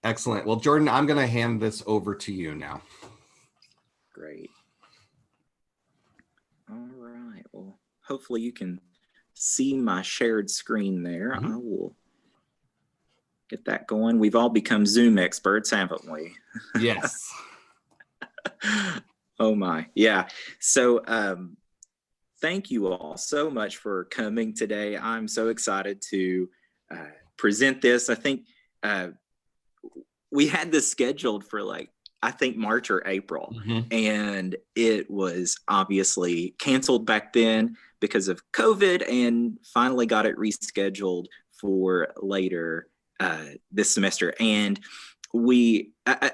Excellent. Well, Jordan, I'm going to hand this over to you now. Great. All right. Well, hopefully you can see my shared screen there. Mm-hmm. I will get that going. We've all become Zoom experts, haven't we? Yes. Oh my. Yeah. So thank you all so much for coming today. I'm so excited to present this. I think we had this scheduled for I think March or April, and it was obviously canceled back then because of COVID, and finally got it rescheduled for later this semester. And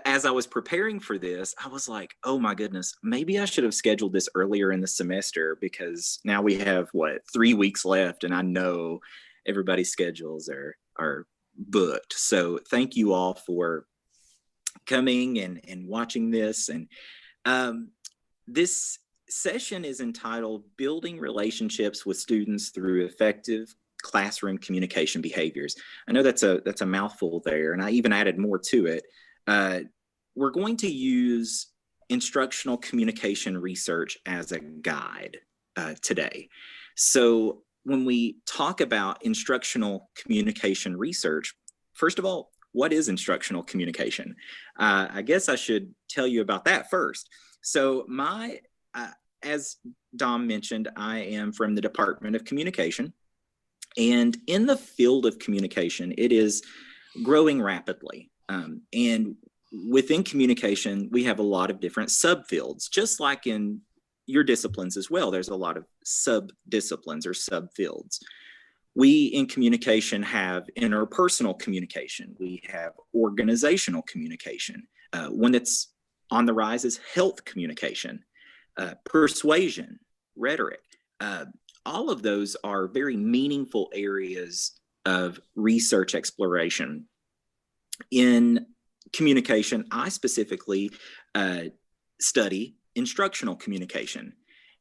as I was preparing for this, I was like, oh my goodness, maybe I should have scheduled this earlier in the semester, because now we have 3 weeks left, and I know everybody's schedules are booked. So thank you all for coming and watching this. And this session is entitled Building Relationships with Students Through Effective Classroom Communication Behaviors. I know that's a mouthful there, and I even added more to it. We're going to use instructional communication research as a guide today. So when we talk about instructional communication research, first of all, what is instructional communication? I guess I should tell you about that first. So as Dom mentioned, I am from the Department of Communication. And in the field of communication, it is growing rapidly. And within communication, we have a lot of different subfields, just like in your disciplines as well. There's a lot of sub-disciplines or subfields. We in communication have interpersonal communication. We have organizational communication. One that's on the rise is health communication, persuasion, rhetoric. All of those are very meaningful areas of research exploration. In communication, I specifically study instructional communication.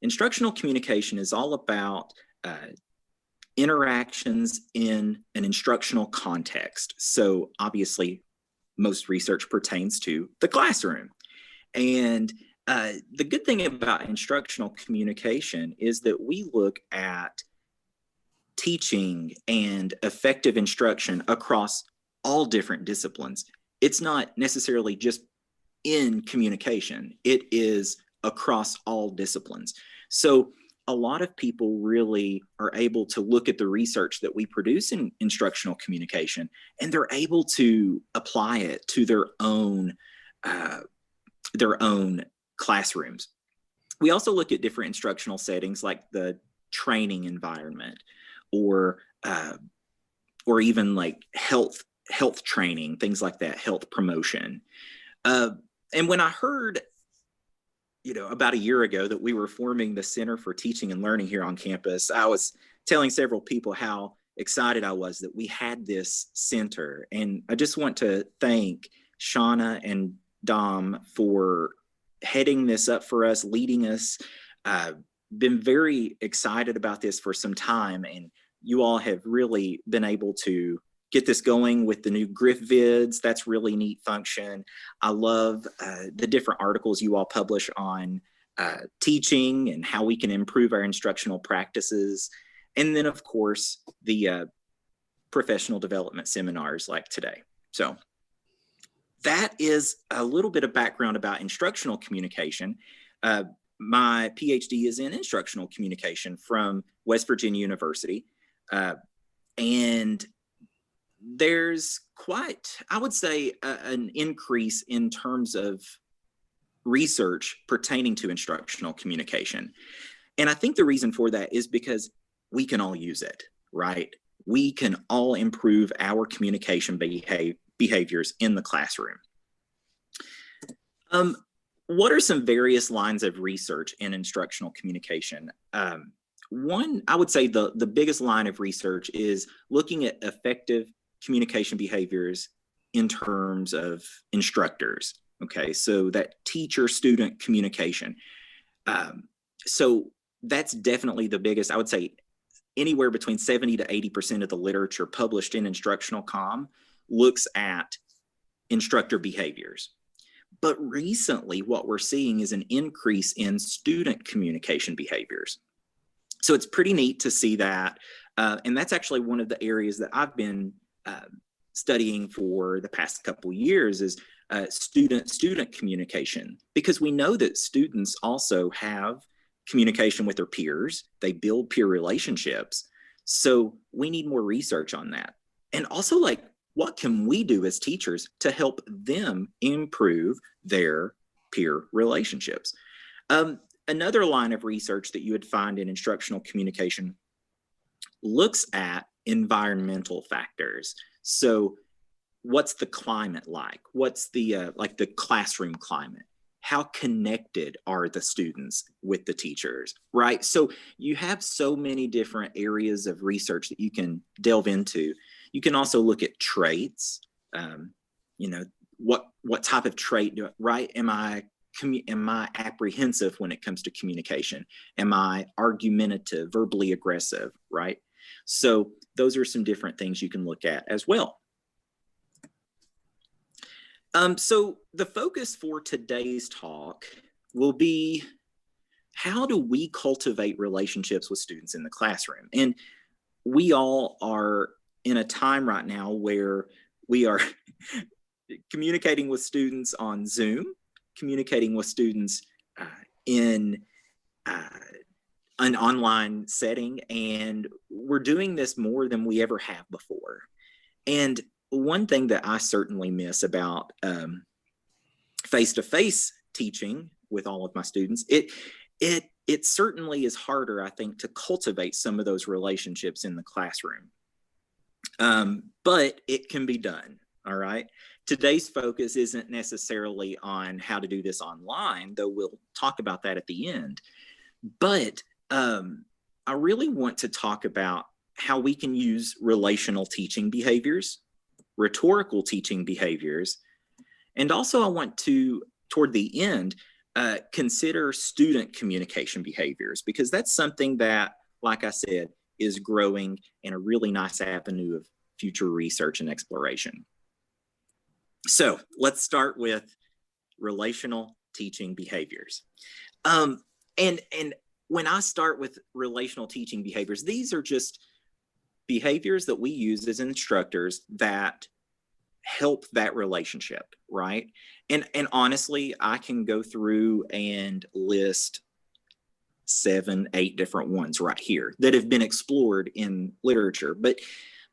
Instructional communication is all about interactions in an instructional context. So obviously, most research pertains to the classroom. And the good thing about instructional communication is that we look at teaching and effective instruction across all different disciplines. It's not necessarily just in communication, it is across all disciplines. So a lot of people really are able to look at the research that we produce in instructional communication, and they're able to apply it to their own classrooms. We also look at different instructional settings like the training environment, or even like health training, things like that, health promotion. And when I heard, about a year ago that we were forming the Center for Teaching and Learning here on campus, I was telling several people how excited I was that we had this center. And I just want to thank Shauna and Dom for heading this up for us, leading us. Been very excited about this for some time, and you all have really been able to get this going with the new Griff vids. That's really neat function. I love the different articles you all publish on teaching and how we can improve our instructional practices. And then, of course, the professional development seminars like today. So that is a little bit of background about instructional communication. My PhD is in instructional communication from West Virginia University. And there's quite, I would say, an increase in terms of research pertaining to instructional communication. And I think the reason for that is because we can all use it, right? We can all improve our communication behaviors in the classroom. What are some various lines of research in instructional communication? One, I would say the biggest line of research is looking at effective communication behaviors in terms of instructors. Okay, so that teacher-student communication. So that's definitely the biggest. I would say anywhere between 70 to 80% of the literature published in instructional comm looks at instructor behaviors. But recently, what we're seeing is an increase in student communication behaviors. So it's pretty neat to see that. And that's actually one of the areas that I've been studying for the past couple years is student communication, because we know that students also have communication with their peers. They build peer relationships. So we need more research on that. And also, like, what can we do as teachers to help them improve their peer relationships? Another line of research that you would find in instructional communication looks at environmental factors. So what's the climate like? What's the like the classroom climate? How connected are the students with the teachers, right? So you have so many different areas of research that you can delve into. You can also look at traits. You know, what type of trait do I, right? Am I apprehensive when it comes to communication? Am I argumentative, verbally aggressive, right? So those are some different things you can look at as well. So the focus for today's talk will be, how do we cultivate relationships with students in the classroom? And we all are in a time right now where we are communicating with students on Zoom, communicating with students in an online setting, and we're doing this more than we ever have before. And one thing that I certainly miss about face-to-face teaching with all of my students, it certainly is harder, I think, to cultivate some of those relationships in the classroom. But it can be done, all right? Today's focus isn't necessarily on how to do this online, though we'll talk about that at the end. But I really want to talk about how we can use relational teaching behaviors, rhetorical teaching behaviors, and also I want to, toward the end, consider student communication behaviors, because that's something that, like I said, is growing in a really nice avenue of future research and exploration. So let's start with relational teaching behaviors. And when I start with relational teaching behaviors, these are just behaviors that we use as instructors that help that relationship, right? And honestly, I can go through and list 7, 8 different ones right here that have been explored in literature. But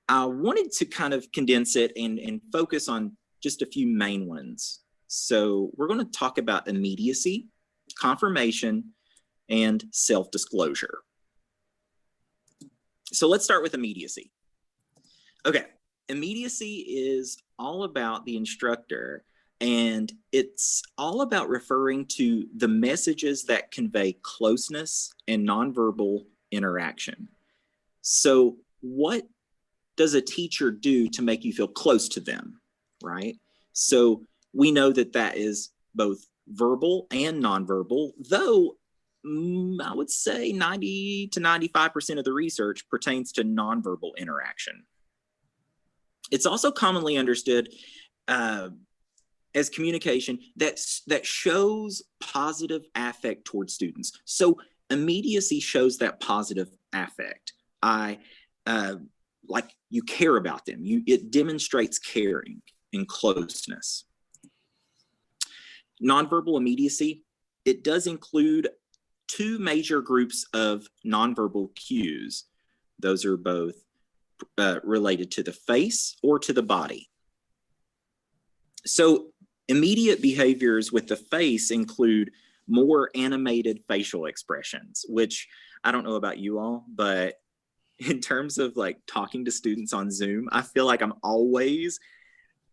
I wanted to kind of condense it and focus on just a few main ones. So we're going to talk about immediacy, confirmation, and self-disclosure. So let's start with immediacy. Okay, immediacy is all about the instructor, and it's all about referring to the messages that convey closeness and nonverbal interaction. So what does a teacher do to make you feel close to them, right? So we know that that is both verbal and nonverbal, though I would say 90 to 95% of the research pertains to nonverbal interaction. It's also commonly understood as communication that shows positive affect towards students. So immediacy shows that positive affect. Like you care about them. It demonstrates caring and closeness. Nonverbal immediacy, it does include 2 major groups of nonverbal cues. Those are both related to the face or to the body. So immediate behaviors with the face include more animated facial expressions, which I don't know about you all, but in terms of like talking to students on Zoom, I feel like I'm always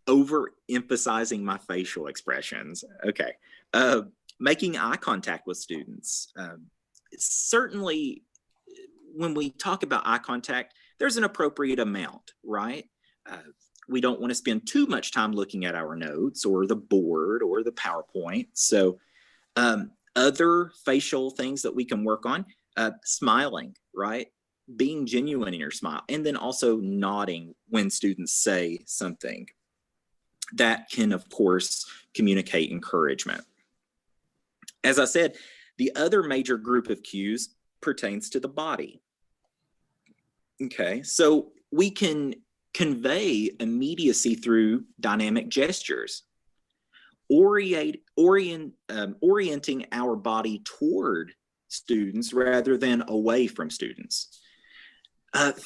overemphasizing my facial expressions. Okay. Making eye contact with students. Certainly, when we talk about eye contact, there's an appropriate amount, right? We don't want to spend too much time looking at our notes or the board or the PowerPoint. So other facial things that we can work on, smiling, right? Being genuine in your smile, and then also nodding when students say something. that can, of course, communicate encouragement. As I said, the other major group of cues pertains to the body. Okay, so we can convey immediacy through dynamic gestures, orienting our body toward students rather than away from students.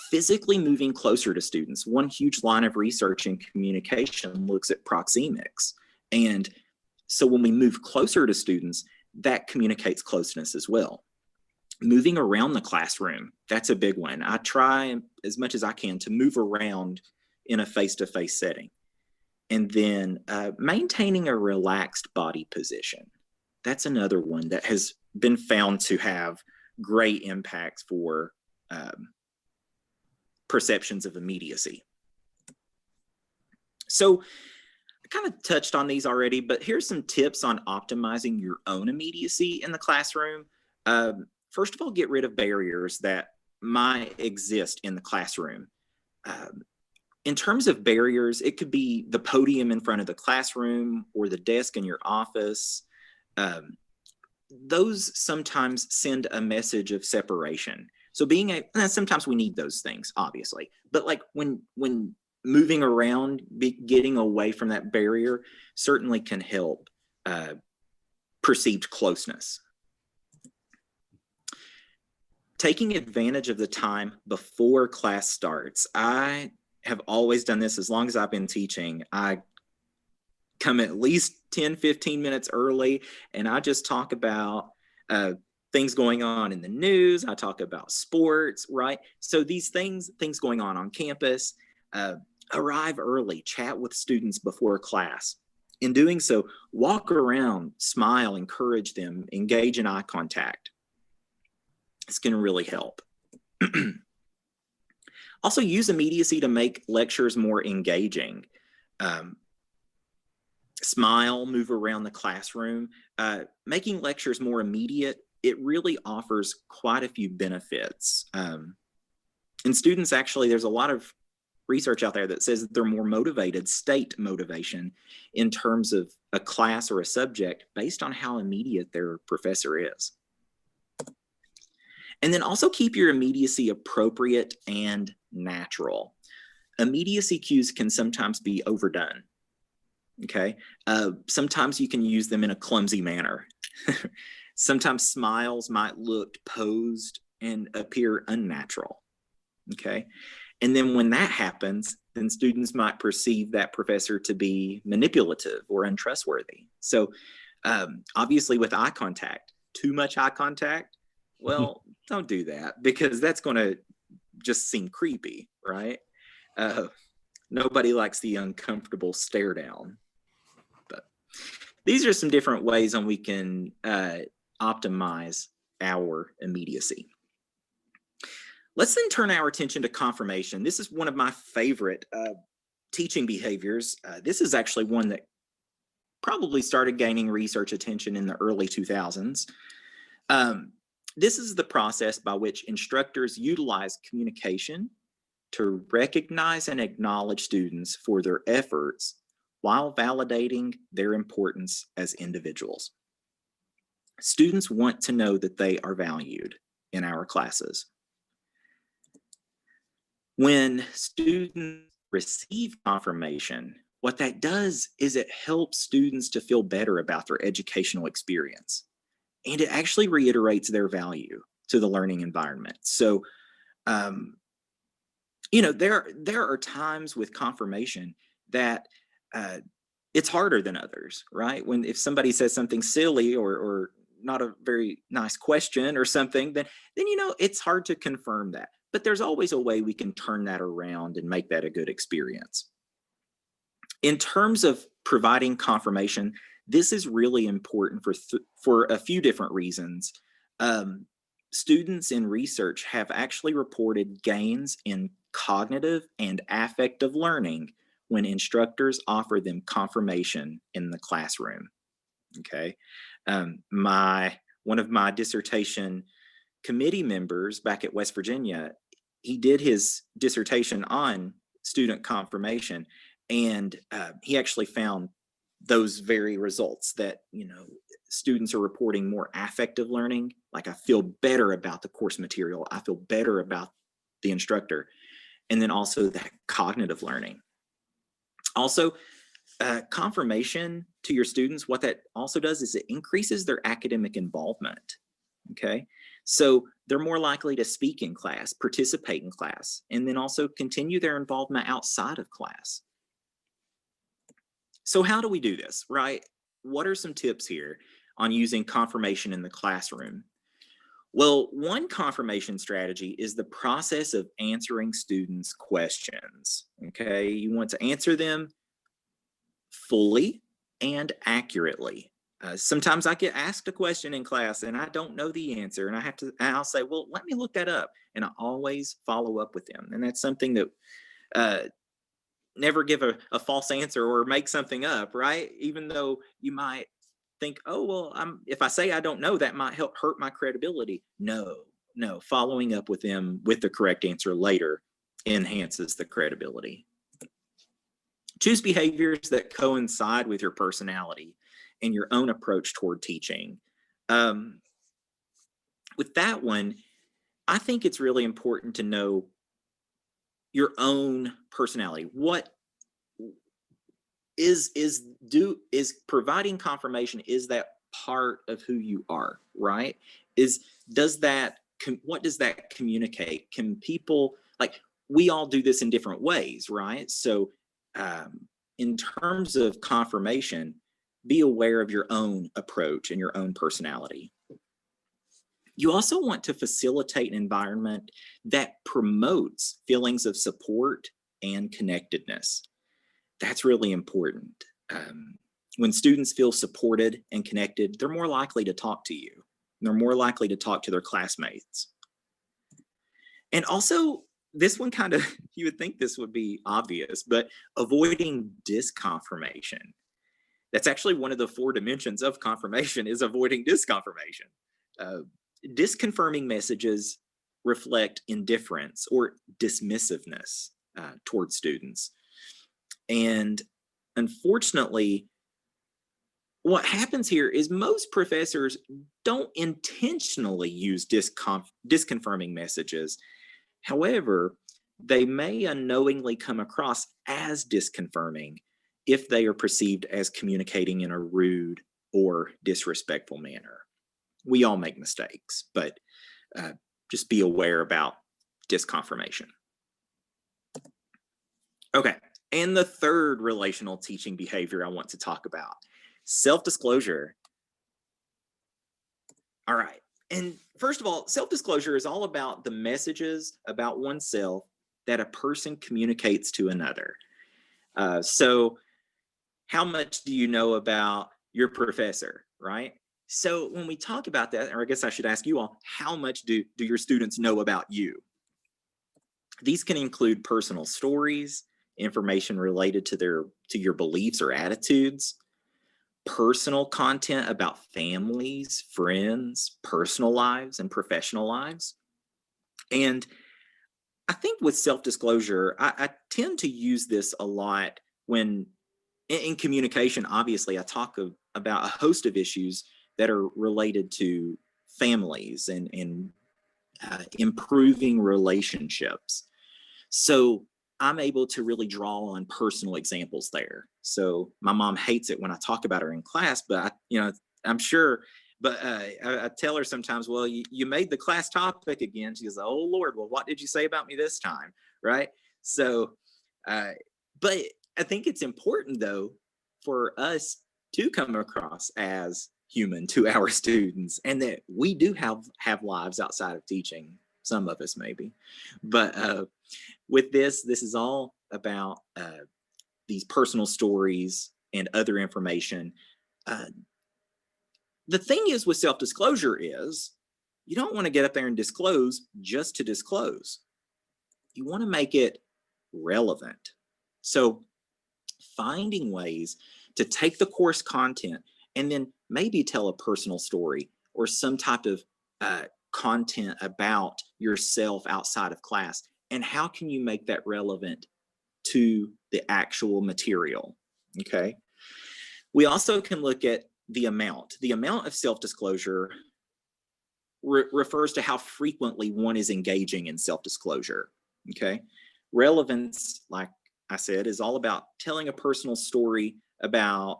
Physically moving closer to students. One huge line of research in communication looks at proxemics. And so when we move closer to students, that communicates closeness as well. Moving around the classroom, that's a big one. I try as much as I can to move around in a face-to-face setting. And then maintaining a relaxed body position. That's another one that has been found to have great impacts for perceptions of immediacy. So I kind of touched on these already, but here's some tips on optimizing your own immediacy in the classroom. First of all, get rid of barriers that might exist in the classroom. In terms of barriers, it could be the podium in front of the classroom or the desk in your office. Those sometimes send a message of separation. So sometimes we need those things, obviously, but like when moving around, getting away from that barrier certainly can help perceived closeness. Taking advantage of the time before class starts. I have always done this as long as I've been teaching. I come at least 10, 15 minutes early, and I just talk about things going on in the news. I talk about sports, right? So these things going on campus, arrive early, chat with students before class. In doing so, walk around, smile, encourage them, engage in eye contact. It's going to really help. Also, use immediacy to make lectures more engaging. Smile, move around the classroom. Making lectures more immediate, it really offers quite a few benefits. And students, actually, there's a lot of research out there that says that they're more motivated, state motivation, in terms of a class or a subject based on how immediate their professor is. And then also keep your immediacy appropriate and natural. Immediacy cues can sometimes be overdone. Okay. Sometimes you can use them in a clumsy manner. Sometimes smiles might look posed and appear unnatural. Okay. And then when that happens, then students might perceive that professor to be manipulative or untrustworthy. So obviously with eye contact, too much eye contact, well, don't do that, because that's going to just seem creepy, right? Nobody likes the uncomfortable stare down. But these are some different ways on we can optimize our immediacy. Let's then turn our attention to confirmation. This is one of my favorite teaching behaviors. This is actually one that probably started gaining research attention in the early 2000s. This is the process by which instructors utilize communication to recognize and acknowledge students for their efforts while validating their importance as individuals. Students want to know that they are valued in our classes. When students receive confirmation, what that does is it helps students to feel better about their educational experience. And it actually reiterates their value to the learning environment. So, there are times with confirmation that it's harder than others, right? If somebody says something silly or not a very nice question or something, then it's hard to confirm that. But there's always a way we can turn that around and make that a good experience. In terms of providing confirmation, this is really important for a few different reasons. Students in research have actually reported gains in cognitive and affective learning when instructors offer them confirmation in the classroom. Okay, one of my dissertation committee members back at West Virginia, he did his dissertation on student confirmation, And he actually found those very results that, students are reporting more affective learning. Like, I feel better about the course material. I feel better about the instructor. And then also that cognitive learning. Also, confirmation to your students, what that also does is it increases their academic involvement. Okay. So they're more likely to speak in class, participate in class, and then also continue their involvement outside of class. So how do we do this, right? What are some tips here on using confirmation in the classroom? Well, one confirmation strategy is the process of answering students' questions. Okay, you want to answer them fully and accurately. Sometimes I get asked a question in class and I don't know the answer, and I'll say, well, let me look that up. And I always follow up with them. And that's something that uh, never give a false answer or make something up, right? Even though you might think, oh, well, if I say I don't know, that might help hurt my credibility. No, following up with them with the correct answer later enhances the credibility. Choose behaviors that coincide with your personality and your own approach toward teaching. With that one, I think it's really important to know your own personality. What is providing confirmation, is that part of who you are, right? What does that communicate? Can people, like, we all do this in different ways, right? So in terms of confirmation, be aware of your own approach and your own personality. You also want to facilitate an environment that promotes feelings of support and connectedness. That's really important. When students feel supported and connected, they're more likely to talk to you. They're more likely to talk to their classmates. And also, this one kind of, you would think this would be obvious, but avoiding disconfirmation. That's actually one of the 4 dimensions of confirmation, is avoiding disconfirmation. Disconfirming messages reflect indifference or dismissiveness towards students. And unfortunately, what happens here is most professors don't intentionally use disconfirming messages. However, they may unknowingly come across as disconfirming if they are perceived as communicating in a rude or disrespectful manner. We all make mistakes, but just be aware about disconfirmation. Okay, and the third relational teaching behavior I want to talk about, self-disclosure. All right, and first of all, self-disclosure is all about the messages about oneself that a person communicates to another. So how much do you know about your professor, right? So when we talk about that, or I guess I should ask you all, how much do your students know about you? These can include personal stories, information related to your beliefs or attitudes, personal content about families, friends, personal lives, and professional lives. And I think with self-disclosure, I tend to use this a lot when in communication. Obviously, I talk about a host of issues that are related to families and improving relationships. So I'm able to really draw on personal examples there. So my mom hates it when I talk about her in class, but I'm sure. But I tell her sometimes, well, you made the class topic again. She goes, oh Lord, well, what did you say about me this time, right? So, but I think it's important though for us to come across as human to our students, and that we do have lives outside of teaching. Some of us maybe, but with this is all about these personal stories and other information. The thing is with self-disclosure is you don't want to get up there and disclose just to disclose. You want to make it relevant. So finding ways to take the course content and then maybe tell a personal story or some type of content about yourself outside of class, and how can you make that relevant to the actual material, okay? We also can look at the amount. The amount of self-disclosure refers to how frequently one is engaging in self-disclosure, okay? Relevance, like I said, is all about telling a personal story about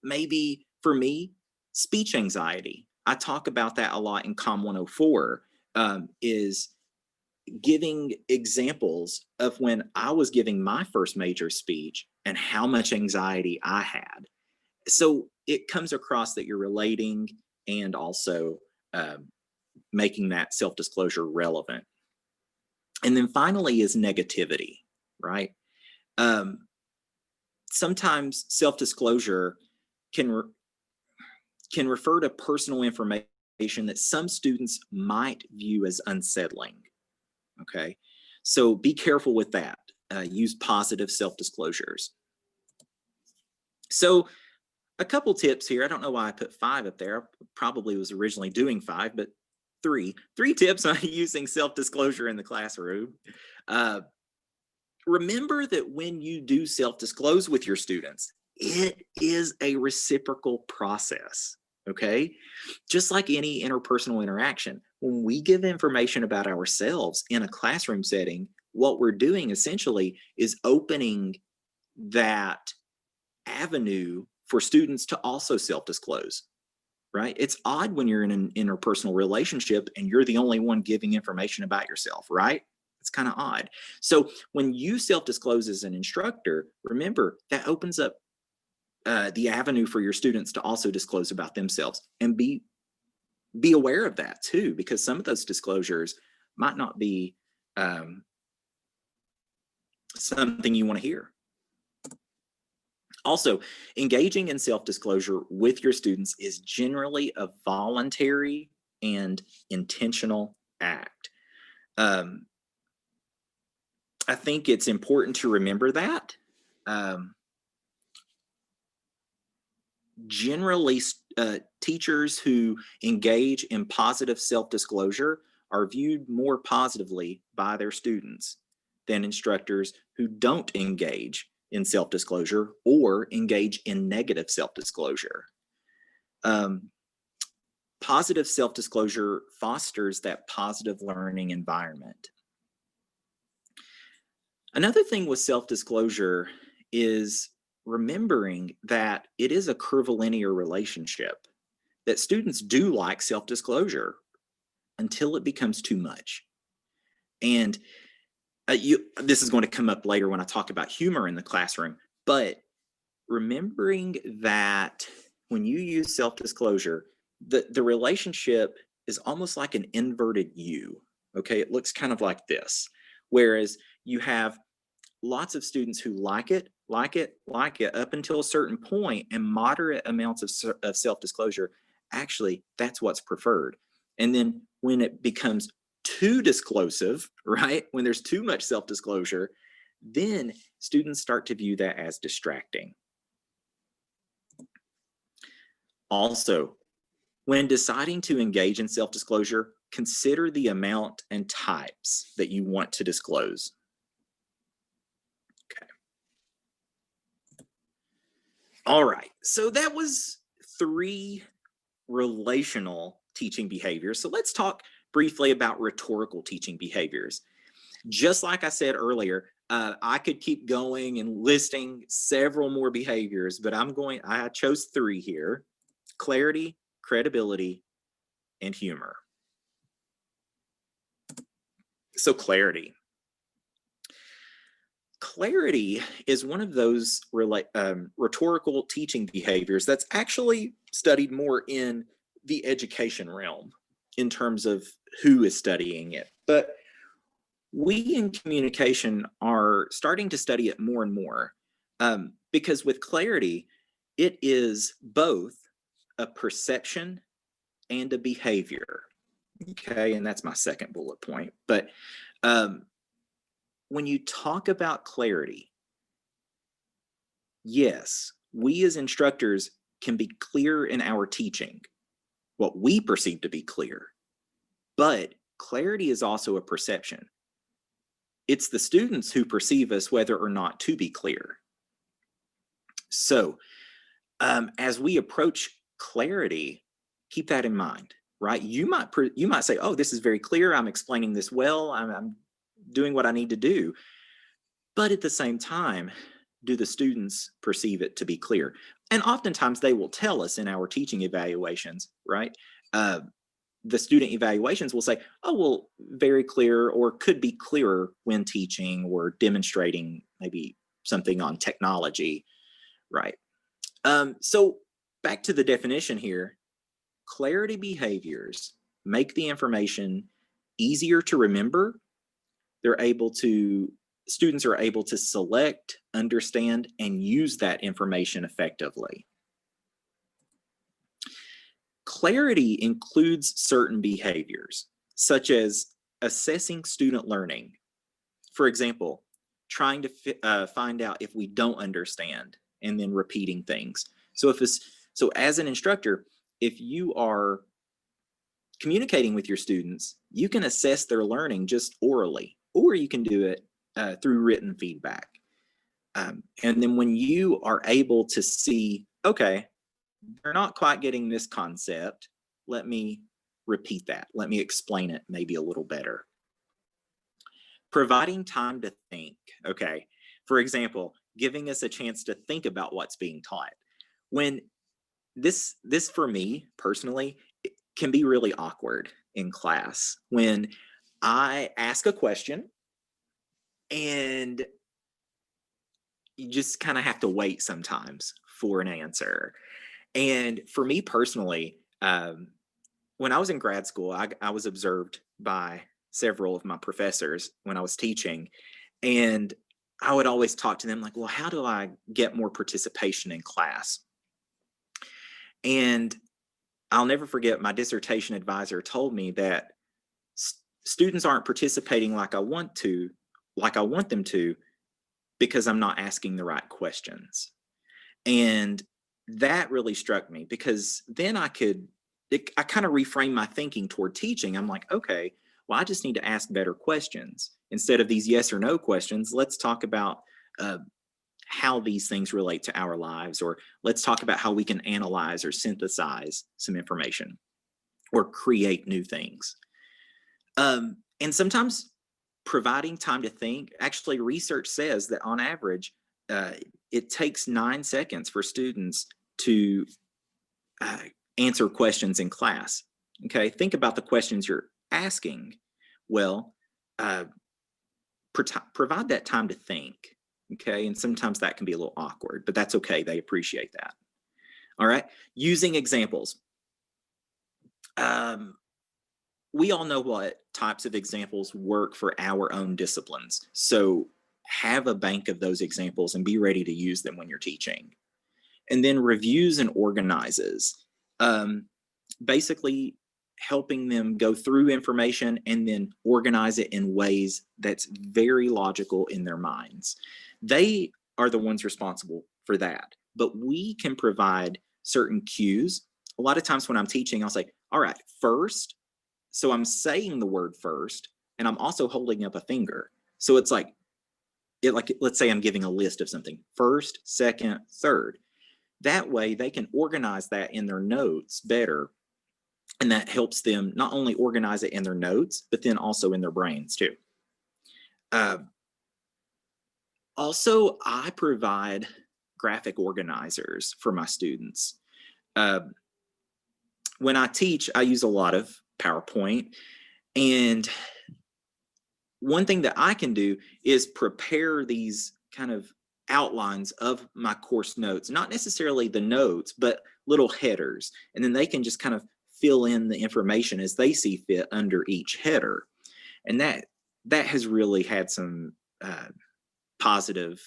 maybe, for me, speech anxiety. I talk about that a lot in COM 104, is giving examples of when I was giving my first major speech and how much anxiety I had. So it comes across that you're relating and also making that self-disclosure relevant. And then finally is negativity, right? Sometimes self-disclosure can refer to personal information that some students might view as unsettling, okay? So be careful with that. Use positive self-disclosures. So a couple tips here. I don't know why I put 5 up there. I probably was originally doing 5, but 3 tips on using self-disclosure in the classroom. Remember that when you do self-disclose with your students, it is a reciprocal process, okay? Just like any interpersonal interaction, when we give information about ourselves in a classroom setting, what we're doing essentially is opening that avenue for students to also self-disclose, right? It's odd when you're in an interpersonal relationship and you're the only one giving information about yourself, right? It's kind of odd. So when you self-disclose as an instructor, remember that opens up the avenue for your students to also disclose about themselves, and be aware of that too, because some of those disclosures might not be something you want to hear. Also, engaging in self-disclosure with your students is generally a voluntary and intentional act. I think it's important to remember that. Generally, teachers who engage in positive self-disclosure are viewed more positively by their students than instructors who don't engage in self-disclosure or engage in negative self-disclosure. Positive self-disclosure fosters that positive learning environment. Another thing with self-disclosure is remembering that it is a curvilinear relationship, that students do like self-disclosure until it becomes too much. And this is going to come up later when I talk about humor in the classroom, but remembering that when you use self-disclosure, the relationship is almost like an inverted U, okay? It looks kind of like this, whereas you have lots of students who like it up until a certain point, and moderate amounts of self-disclosure, actually, that's what's preferred. And then when it becomes too disclosive, right? When there's too much self-disclosure, then students start to view that as distracting. Also, when deciding to engage in self-disclosure, consider the amount and types that you want to disclose. Okay. All right, so that was 3 relational teaching behaviors. So let's talk briefly about rhetorical teaching behaviors. Just like I said earlier, I could keep going and listing several more behaviors, but I chose 3 here: clarity, credibility, and humor. So clarity. Clarity is one of those rhetorical teaching behaviors that's actually studied more in the education realm in terms of who is studying it. But we in communication are starting to study it more and more, because with clarity, it is both a perception and a behavior. Okay, and that's my second bullet point. But when you talk about clarity, yes, we as instructors can be clear in our teaching, what we perceive to be clear, but clarity is also a perception. it's the students who perceive us whether or not to be clear. So as we approach clarity, keep that in mind, right? You might say, oh, this is very clear. I'm explaining this well. I'm doing what I need to do. But at the same time, do the students perceive it to be clear? And oftentimes they will tell us in our teaching evaluations, right? The student evaluations will say, oh, well, very clear, or could be clearer when teaching or demonstrating maybe something on technology, right? So back to the definition here, clarity behaviors make the information easier to remember. Students are able to select, understand, and use that information effectively. Clarity includes certain behaviors, such as assessing student learning. For example, trying to find out if we don't understand and then repeating things. So as an instructor, if you are communicating with your students, you can assess their learning just orally, or you can do it through written feedback. And then when you are able to see, okay, they're not quite getting this concept, let me repeat that. Let me explain it maybe a little better. Providing time to think, okay. For example, giving us a chance to think about what's being taught. When this for me personally, it can be really awkward in class when I ask a question and you just kind of have to wait sometimes for an answer. And for me personally, when I was in grad school, I was observed by several of my professors when I was teaching, and I would always talk to them like, well, how do I get more participation in class? And I'll never forget, my dissertation advisor told me that students aren't participating like I want them to, because I'm not asking the right questions. And that really struck me, because then I kind of reframe my thinking toward teaching. I'm like, okay, well, I just need to ask better questions. Instead of these yes or no questions, let's talk about how these things relate to our lives, or let's talk about how we can analyze or synthesize some information or create new things. And sometimes providing time to think, actually research says that on average, it takes 9 seconds for students to answer questions in class. Okay, think about the questions you're asking. Well, provide that time to think. Okay, and sometimes that can be a little awkward, but that's okay. They appreciate that. All right, using examples. We all know what types of examples work for our own disciplines. So have a bank of those examples and be ready to use them when you're teaching. And then reviews and organizes. Basically helping them go through information and then organize it in ways that's very logical in their minds. They are the ones responsible for that, but we can provide certain cues. A lot of times when I'm teaching, I'll say, all right, first. So I'm saying the word first, and I'm also holding up a finger. So it's like let's say I'm giving a list of something: first, second, third. That way they can organize that in their notes better. And that helps them not only organize it in their notes, but then also in their brains too. Also, I provide graphic organizers for my students. When I teach, I use a lot of PowerPoint. And one thing that I can do is prepare these kind of outlines of my course notes, not necessarily the notes, but little headers. And then they can just kind of fill in the information as they see fit under each header. And that has really had some positive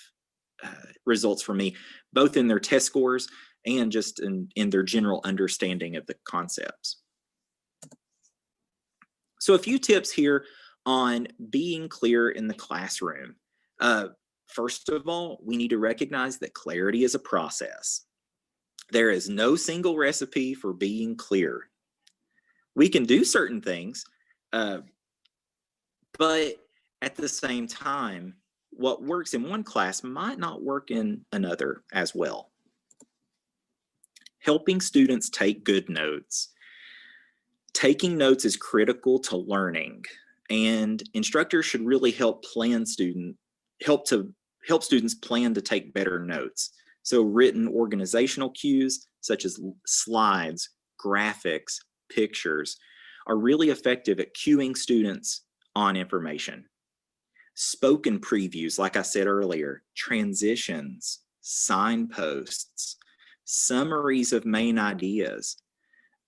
results for me, both in their test scores and just in their general understanding of the concepts. So a few tips here on being clear in the classroom. First of all, we need to recognize that clarity is a process. There is no single recipe for being clear. We can do certain things, but at the same time, what works in one class might not work in another as well. Helping students take good notes. Taking notes is critical to learning, and instructors should really help students plan to take better notes. So written organizational cues such as slides, graphics, pictures are really effective at cueing students on information. Spoken previews, like I said earlier, transitions, signposts, summaries of main ideas.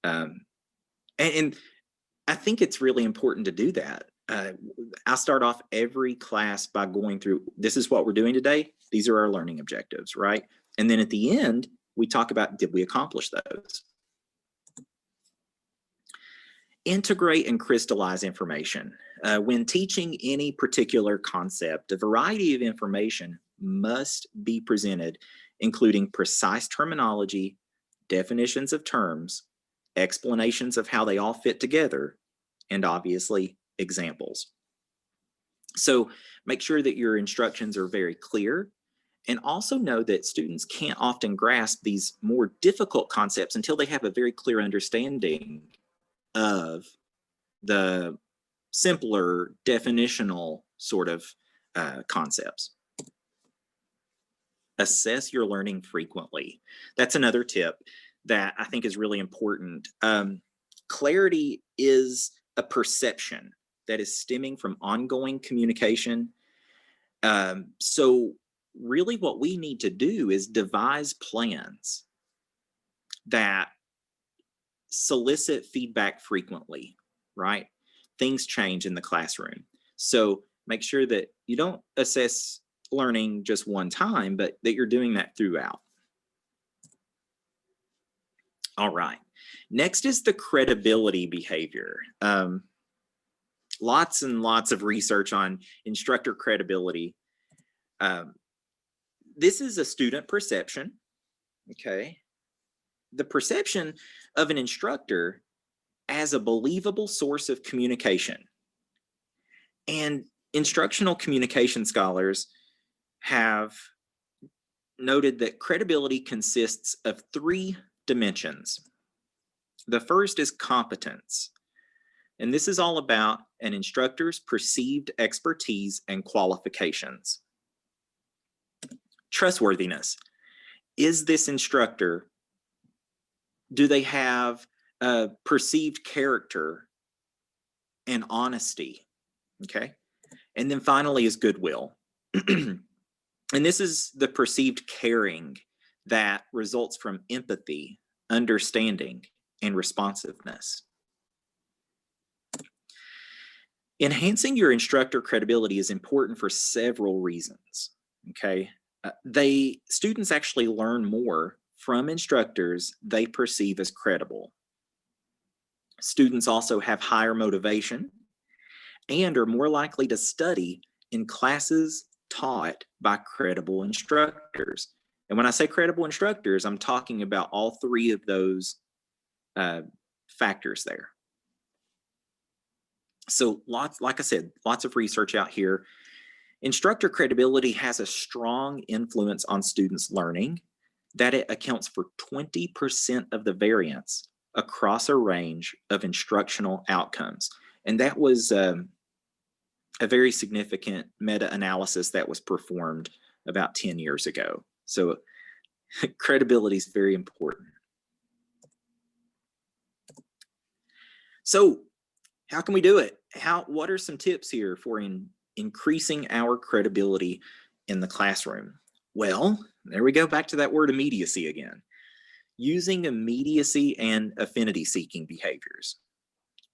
And I think it's really important to do that. I start off every class by going through, this is what we're doing today. These are our learning objectives, right? And then at the end, we talk about, did we accomplish those? Integrate and crystallize information. When teaching any particular concept, a variety of information must be presented, including precise terminology, definitions of terms, explanations of how they all fit together, and obviously examples. So make sure that your instructions are very clear, and also know that students can't often grasp these more difficult concepts until they have a very clear understanding of the simpler definitional sort of concepts. Assess your learning frequently. That's another tip that I think is really important. Clarity is a perception that is stemming from ongoing communication. So really what we need to do is devise plans that solicit feedback frequently, right? Things change in the classroom. So make sure that you don't assess learning just one time, but that you're doing that throughout. All right. Next is the credibility behavior. Lots and lots of research on instructor credibility. This is a student perception, okay? The perception of an instructor as a believable source of communication. And instructional communication scholars have noted that credibility consists of 3 dimensions. The first is competence. And this is all about an instructor's perceived expertise and qualifications. Trustworthiness. Is this instructor, do they have a perceived character and honesty? Okay. And then finally is goodwill. And this is the perceived caring that results from empathy, understanding, and responsiveness. Enhancing your instructor credibility is important for several reasons, okay? Students actually learn more from instructors they perceive as credible. Students also have higher motivation and are more likely to study in classes taught by credible instructors. And when I say credible instructors, I'm talking about all 3 of those factors there. So like I said, lots of research out here. Instructor credibility has a strong influence on students' learning, that it accounts for 20% of the variance across a range of instructional outcomes. And that was a very significant meta-analysis that was performed about 10 years ago. So credibility is very important. So how can we do it? What are some tips here for increasing our credibility in the classroom? Well, there we go, back to that word immediacy again. Using immediacy and affinity seeking behaviors,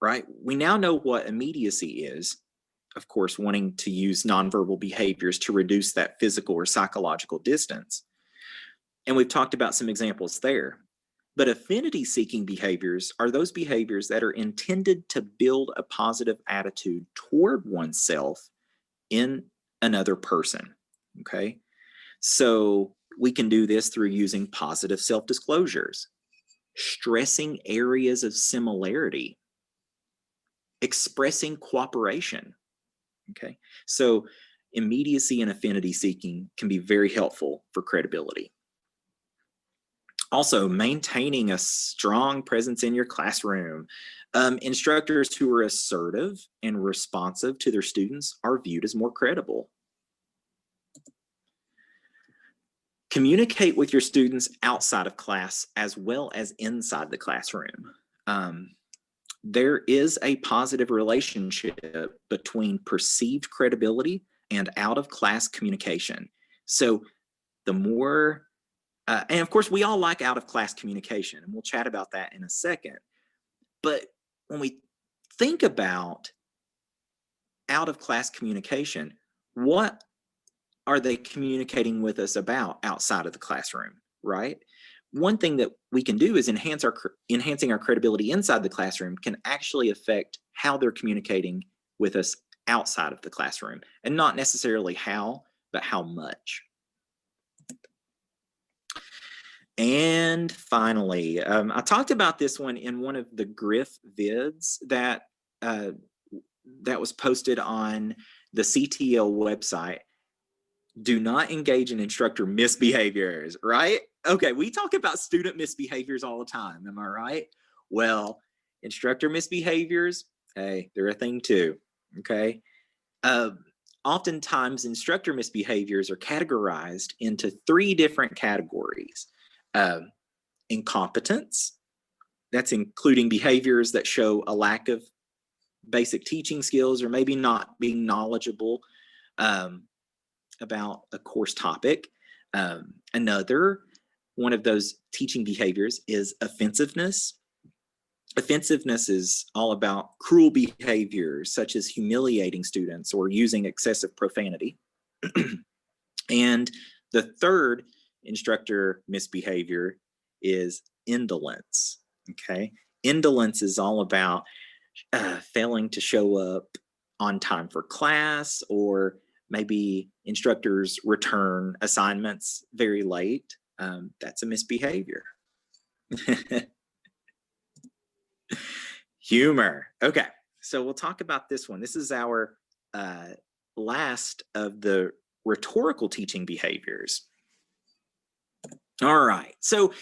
right? We now know what immediacy is, of course, wanting to use nonverbal behaviors to reduce that physical or psychological distance. And we've talked about some examples there. But affinity seeking behaviors are those behaviors that are intended to build a positive attitude toward oneself in another person, okay? So we can do this through using positive self-disclosures, stressing areas of similarity, expressing cooperation, Okay, so immediacy and affinity seeking can be very helpful for credibility. Also, maintaining a strong presence in your classroom. Instructors who are assertive and responsive to their students are viewed as more credible. Communicate with your students outside of class as well as inside the classroom. There is a positive relationship between perceived credibility and out-of-class communication. So the more, and of course, we all like out-of-class communication, and we'll chat about that in a second. But when we think about out-of-class communication, what are they communicating with us about outside of the classroom, right? One thing that we can do is enhancing our credibility inside the classroom can actually affect how they're communicating with us outside of the classroom, and not necessarily how, but how much. And finally, I talked about this one in one of the Griff vids that was posted on the CTL website. Do not engage in instructor misbehaviors, right? Okay, we talk about student misbehaviors all the time, am I right? Well, instructor misbehaviors, hey, they're a thing too, okay? Oftentimes, instructor misbehaviors are categorized into 3 different categories. Incompetence, that's including behaviors that show a lack of basic teaching skills or maybe not being knowledgeable about a course topic. Another one of those teaching behaviors is offensiveness. Offensiveness is all about cruel behaviors such as humiliating students or using excessive profanity. And the third instructor misbehavior is indolence. Okay, indolence is all about failing to show up on time for class, or maybe instructors return assignments very late. That's a misbehavior. Humor. Okay, so we'll talk about this one. This is our last of the rhetorical teaching behaviors. All right, so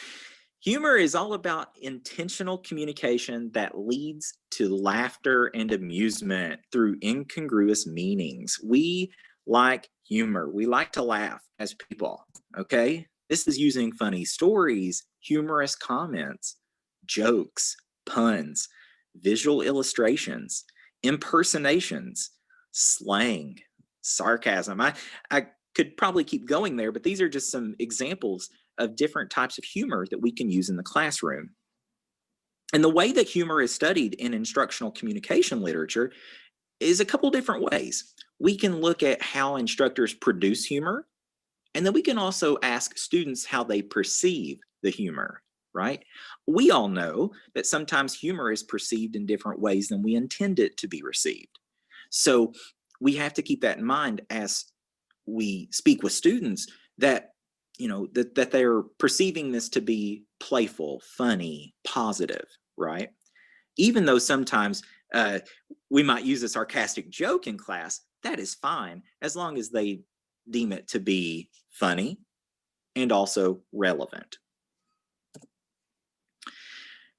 humor is all about intentional communication that leads to laughter and amusement through incongruous meanings. We like humor. We like to laugh as people, okay? This is using funny stories, humorous comments, jokes, puns, visual illustrations, impersonations, slang, sarcasm. I could probably keep going there, but these are just some examples of different types of humor that we can use in the classroom. And the way that humor is studied in instructional communication literature is a couple different ways. We can look at how instructors produce humor, and then we can also ask students how they perceive the humor, right? We all know that sometimes humor is perceived in different ways than we intend it to be received. So we have to keep that in mind as we speak with students, that that they're perceiving this to be playful, funny, positive, right? Even though sometimes we might use a sarcastic joke in class, that is fine as long as they deem it to be funny and also relevant.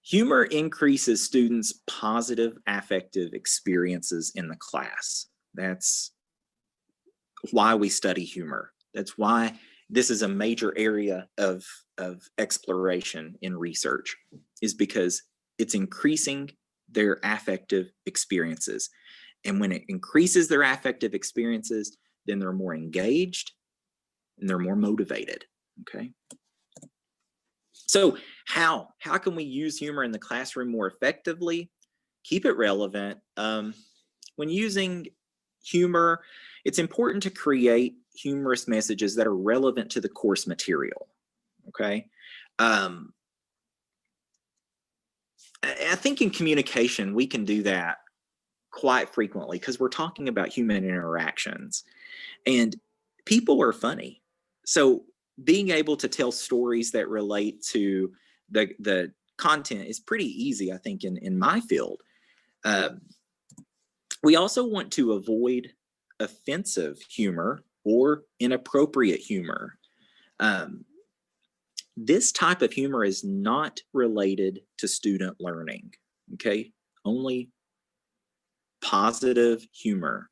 Humor increases students' positive affective experiences in the class. That's why we study humor. That's why this is a major area of exploration in research, is because it's increasing their affective experiences. And when it increases their affective experiences, then they're more engaged and they're more motivated, okay? So how can we use humor in the classroom more effectively? Keep it relevant. When using humor, it's important to create humorous messages that are relevant to the course material, okay? I think in communication, we can do that quite frequently because we're talking about human interactions, and people are funny. So being able to tell stories that relate to the content is pretty easy, I think, in my field. We also want to avoid offensive humor or inappropriate humor. This type of humor is not related to student learning, okay? Only positive humor.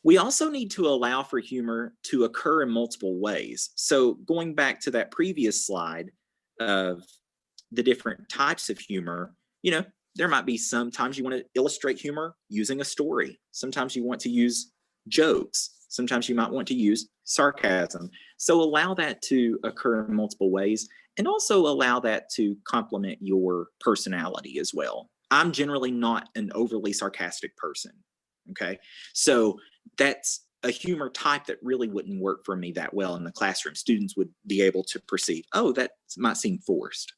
We also need to allow for humor to occur in multiple ways. So going back to that previous slide of the different types of humor, there might be sometimes you want to illustrate humor using a story. Sometimes you want to use jokes. Sometimes you might want to use sarcasm. So allow that to occur in multiple ways, and also allow that to complement your personality as well. I'm generally not an overly sarcastic person, okay? So that's a humor type that really wouldn't work for me that well in the classroom. Students would be able to perceive, oh, that might seem forced.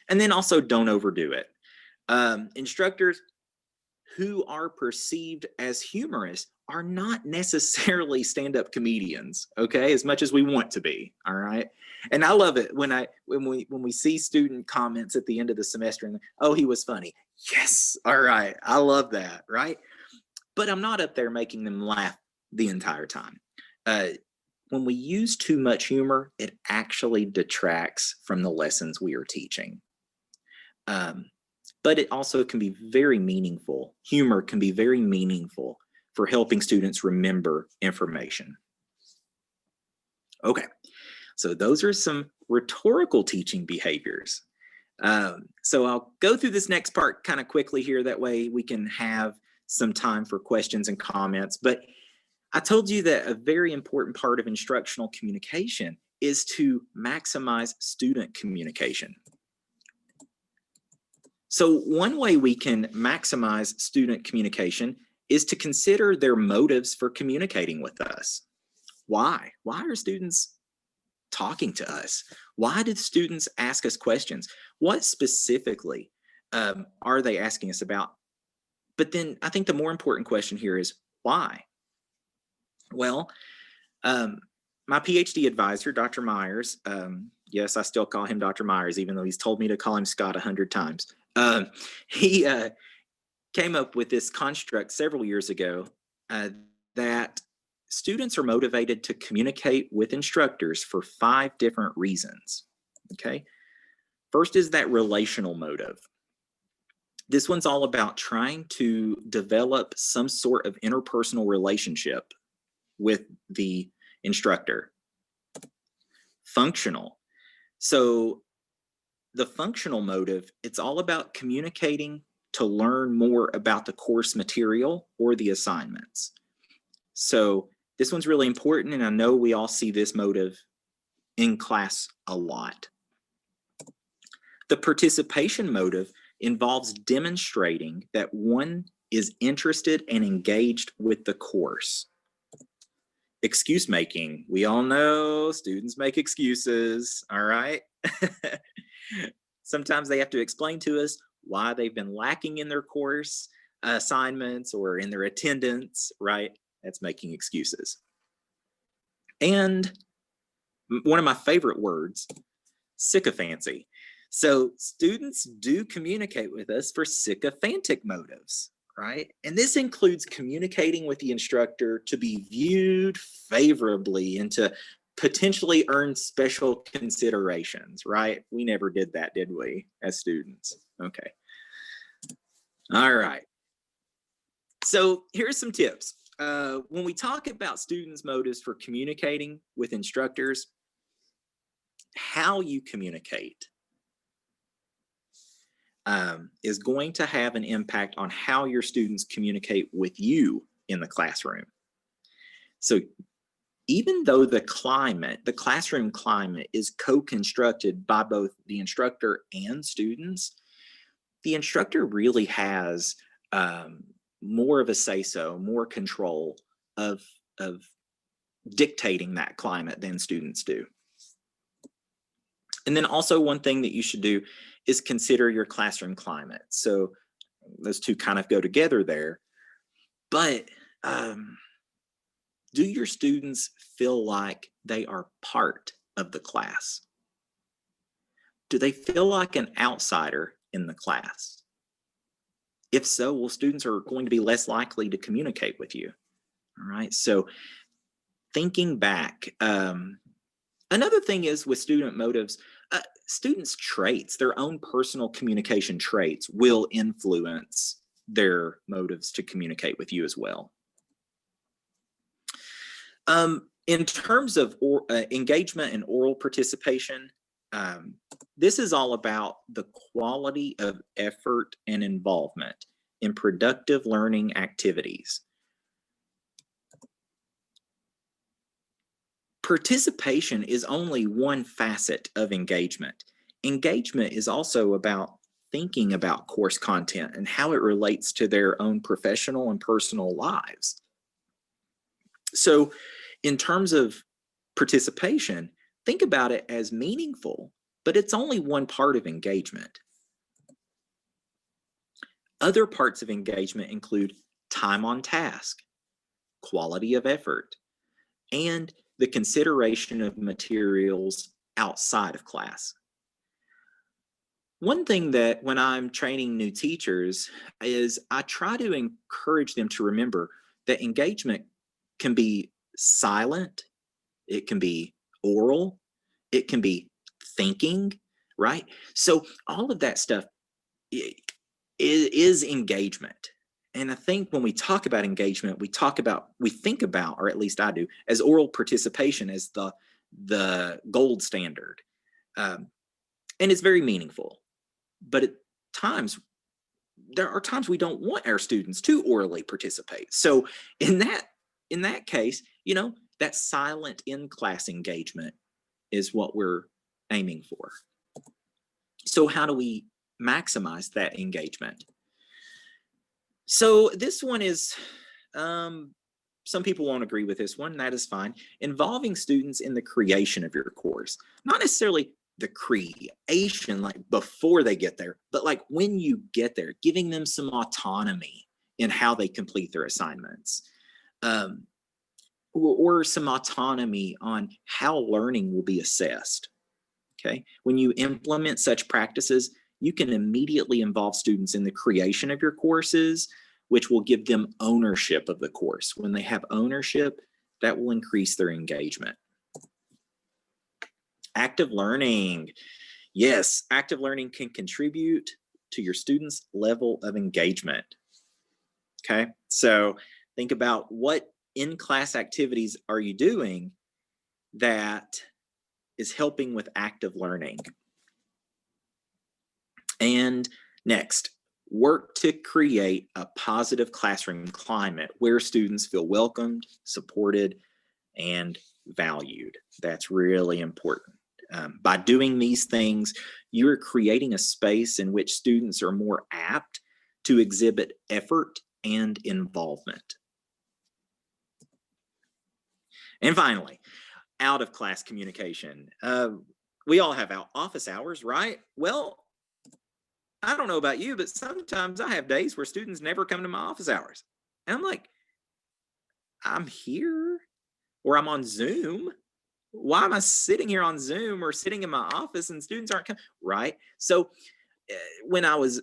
And then also don't overdo it. Instructors who are perceived as humorous are not necessarily stand-up comedians, okay, as much as we want to be, all right? And I love it when we see student comments at the end of the semester and, oh, he was funny. Yes, all right, I love that, right? But I'm not up there making them laugh the entire time. When we use too much humor, it actually detracts from the lessons we are teaching. But it also can be very meaningful. Humor can be very meaningful for helping students remember information. Okay, so those are some rhetorical teaching behaviors. So I'll go through this next part kind of quickly here. That way we can have some time for questions and comments. But I told you that a very important part of instructional communication is to maximize student communication. So one way we can maximize student communication is to consider their motives for communicating with us. Why? Why are students talking to us? Why did students ask us questions? What specifically are they asking us about? But then I think the more important question here is why? Well, my PhD advisor, Dr. Myers, yes, I still call him Dr. Myers, even though he's told me to call him Scott 100 times. He came up with this construct several years ago that students are motivated to communicate with instructors for 5 different reasons, okay? First is that relational motive. This one's all about trying to develop some sort of interpersonal relationship with the instructor. Functional. So the functional motive, it's all about communicating to learn more about the course material or the assignments. So this one's really important, and I know we all see this motive in class a lot. The participation motive involves demonstrating that one is interested and engaged with the course. Excuse making. We all know students make excuses, all right? Sometimes they have to explain to us why they've been lacking in their course assignments or in their attendance, right? That's making excuses. And one of my favorite words, sycophancy. So students do communicate with us for sycophantic motives, right? And this includes communicating with the instructor to be viewed favorably and to potentially earn special considerations, right? We never did that, did we, as students? Okay. All right. So here's some tips. When we talk about students' motives for communicating with instructors, how you communicate is going to have an impact on how your students communicate with you in the classroom. So even though the classroom climate is co-constructed by both the instructor and students, the instructor really has more of a say-so, more control of dictating that climate than students do. And then also one thing that you should do is consider your classroom climate. So those two kind of go together there. But do your students feel like they are part of the class? Do they feel like an outsider in the class? If so, well, students are going to be less likely to communicate with you. All right. So thinking back, another thing is with student motives, students' traits, their own personal communication traits will influence their motives to communicate with you as well. In terms of engagement and oral participation, this is all about the quality of effort and involvement in productive learning activities. Participation is only one facet of engagement. Engagement is also about thinking about course content and how it relates to their own professional and personal lives. So, in terms of participation, think about it as meaningful, but it's only one part of engagement. Other parts of engagement include time on task, quality of effort, and the consideration of materials outside of class. One thing that when I'm training new teachers is I try to encourage them to remember that engagement can be silent, it can be oral, it can be thinking, right? So all of that stuff is engagement. And I think when we talk about engagement, we think about, or at least I do, as oral participation as the gold standard. And it's very meaningful. But at times, there are times we don't want our students to orally participate. So in that case, that silent in-class engagement is what we're aiming for. So how do we maximize that engagement? So this one is, some people won't agree with this one, that is fine. Involving students in the creation of your course, not necessarily the creation like before they get there, but like when you get there, giving them some autonomy in how they complete their assignments, or some autonomy on how learning will be assessed. Okay, when you implement such practices, you can immediately involve students in the creation of your courses, which will give them ownership of the course. When they have ownership, that will increase their engagement. Active learning. Yes, active learning can contribute to your students' level of engagement. Okay, so think about what in-class activities are you doing that is helping with active learning. And next, work to create a positive classroom climate where students feel welcomed, supported, and valued. That's really important. By doing these things, you're creating a space in which students are more apt to exhibit effort and involvement. And finally, out of class communication. We all have office hours, right? Well, I don't know about you, but sometimes I have days where students never come to my office hours. And I'm like, I'm here, or I'm on Zoom. Why am I sitting here on Zoom or sitting in my office and students aren't coming, right? So when I was